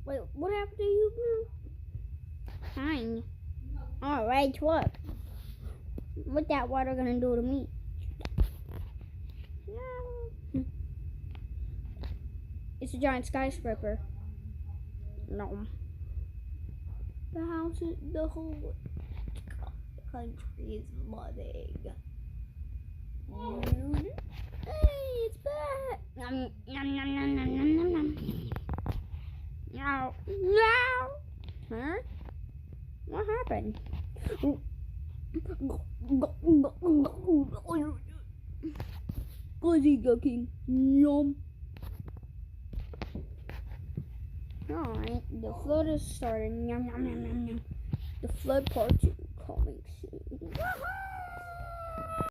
Wait, what happened to you, Blue? Fine. Alright, look. What that water gonna do to me? No. It's a giant skyscraper. No. The house is the whole country is flooding. Hey, it's back. Nom nom nom nom nom nom nom nom. No. No. Huh? What happened? Fuzzy cooking. Yum. Alright, the flood is starting. Yum, yum, yum, yum, yum. The flood part 2 coming soon.